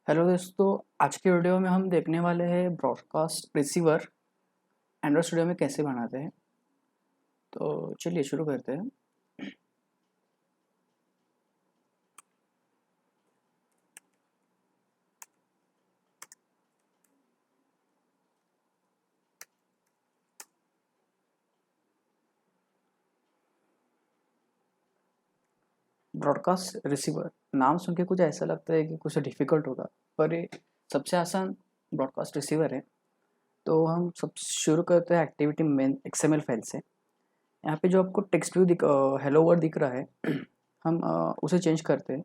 Hello दोस्तों। आज के वीडियो में हम देखने वाले हैं ब्रॉडकास्ट रिसीवर एंड्रॉयड स्टूडियो में कैसे बनाते हैं। तो चलिए शुरू करते हैं। ब्रॉडकास्ट रिसीवर नाम सुन के कुछ ऐसा लगता है कि कुछ डिफ़िकल्ट होगा, पर ये सबसे आसान ब्रॉडकास्ट रिसीवर है। तो हम सब शुरू करते हैं एक्टिविटी मेन एक्सएमएल फाइल से। यहाँ पे जो आपको टेक्स्ट व्यू हेलो वर्ड दिख रहा है हम उसे चेंज करते हैं।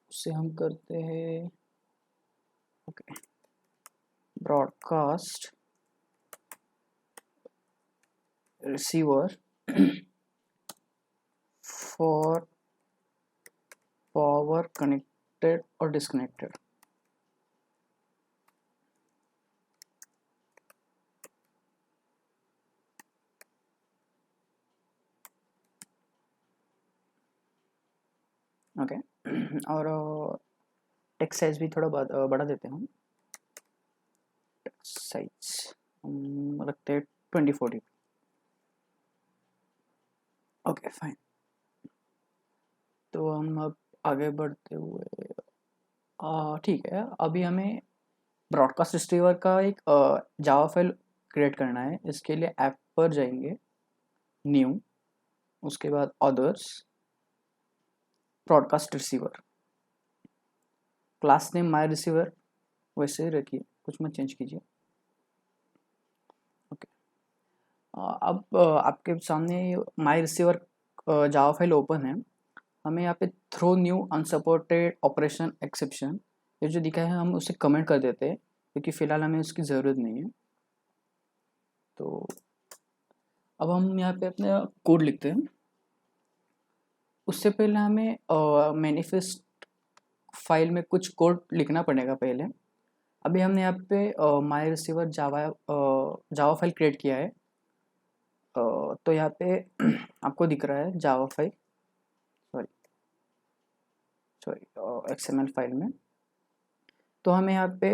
उससे हम करते हैं okay broadcast receiver for power connected और डिस्कनेक्टेड। ओके और टेक्स्ट साइज भी थोड़ा बढ़ा देते हैं हम। टेक्स्ट साइज हम रखते हैं 2040। Okay fine. तो हम अब आगे बढ़ते हुए ठीक है, अभी हमें ब्रॉडकास्ट रिसीवर का एक जावा फाइल क्रिएट करना है। इसके लिए ऐप पर जाएंगे, न्यू, उसके बाद others, broadcast receiver, class name my receiver वैसे ही रखिए, कुछ मत चेंज कीजिए। ओके अब आपके सामने my receiver Java file open है। हमें यहाँ पे throw new unsupported operation exception ये जो दिखा है हम उसे कमेंट कर देते हैं, क्योंकि फ़िलहाल हमें उसकी ज़रूरत नहीं है। तो अब हम यहाँ पे अपने कोड लिखते हैं। उससे पहले हमें मैनिफेस्ट फाइल में कुछ कोड लिखना पड़ेगा पहले। अभी हमने यहाँ पे माई रिसीवर जावा फाइल क्रिएट किया है। तो यहाँ पे आपको दिख रहा है Java file, sorry XML file में। तो हमें यहाँ पे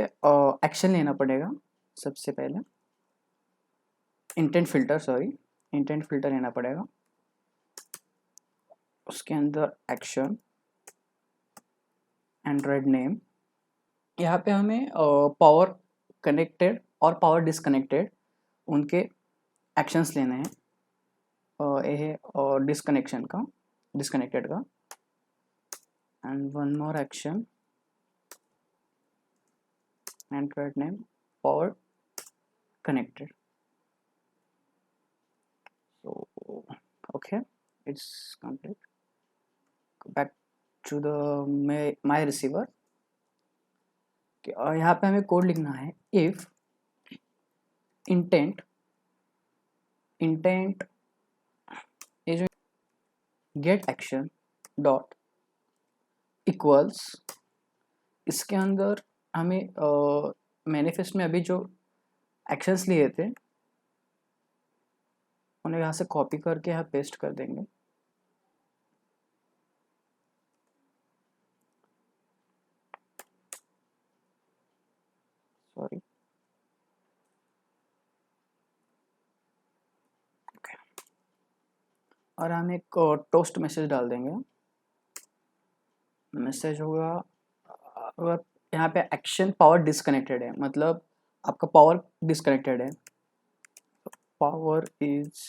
एक्शन लेना पड़ेगा। सबसे पहले इंटेंट फिल्टर लेना पड़ेगा। उसके अंदर एक्शन एंड्रॉयड नेम, यहाँ पे हमें पावर कनेक्टेड और पावर डिसकनेक्टेड उनके एक्शंस लेने हैं। ये है और डिसकनेक्टेड का and one more action Android name power connected. So okay, it's complete. Go back to the my receiver. यहाँ पे हमें कोड लिखना है if इंटेंट ये जो गेट एक्शन डॉट इक्वल्स, इसके अंदर हमें मैनिफेस्ट में अभी जो एक्शंस लिए थे उन्हें यहाँ से कॉपी करके यहाँ पेस्ट कर देंगे। सॉरी और हम एक टोस्ट मैसेज डाल देंगे। मैसेज होगा अगर यहाँ पे एक्शन पावर डिसकनेक्टेड है, मतलब आपका पावर डिसकनेक्टेड है, पावर इज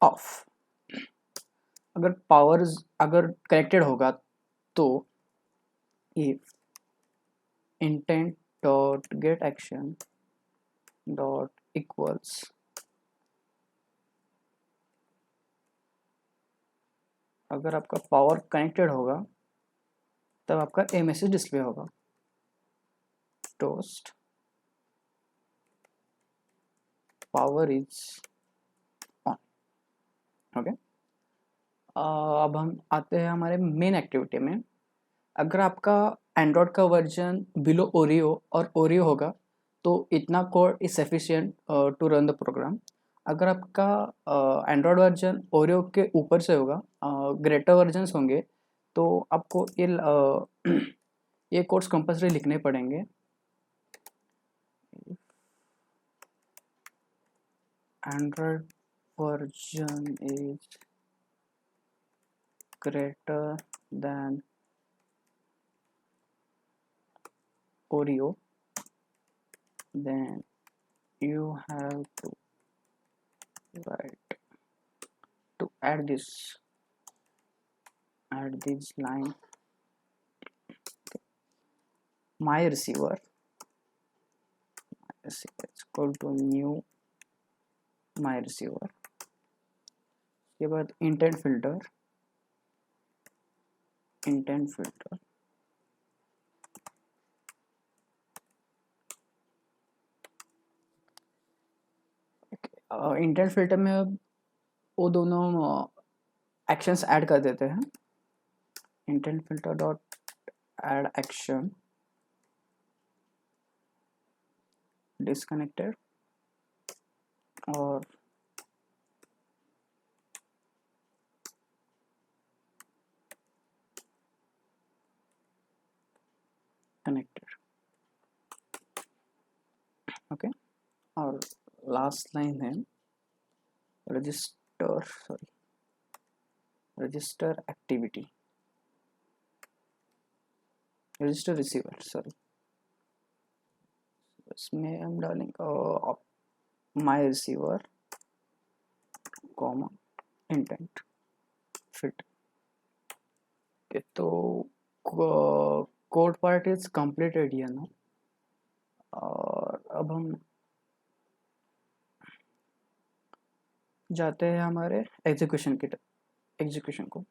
ऑफ। अगर कनेक्टेड होगा तो if intent dot gate action dot equals, अगर आपका पावर कनेक्टेड होगा तब आपका ए मैसेज डिस्प्ले होगा, toast power is on. Okay अब हम आते हैं हमारे मेन एक्टिविटी में। अगर आपका एंड्रॉयड का वर्जन बिलो ओरियो और ओरियो होगा तो इतना code is sufficient to run the program. अगर आपका एंड्रॉयड वर्जन ओरियो के ऊपर से होगा, ग्रेटर वर्जन्स होंगे तो आपको ये कोड्स कंपल्सरी लिखने पड़ेंगे। Android version is greater than Oreo, then you have to write to add this line. My receiver is equal to new my receiver। के बाद इंटेंट फिल्टर इंटेंट फिल्टर में अब वो दोनों एक्शंस ऐड कर देते हैं। Intent filter dot add action disconnected और कनेक्टेड। ओके, और लास्ट लाइन है रजिस्टर एक्टिविटी, रजिस्टर रिसीवर इसमें हम डालेंगे माई रिसीवर कॉमा इंटेंट फिल्टर। तो कोड पार्ट इज कंप्लीटेड है ना। और अब हम जाते हैं हमारे एग्जीक्यूशन को।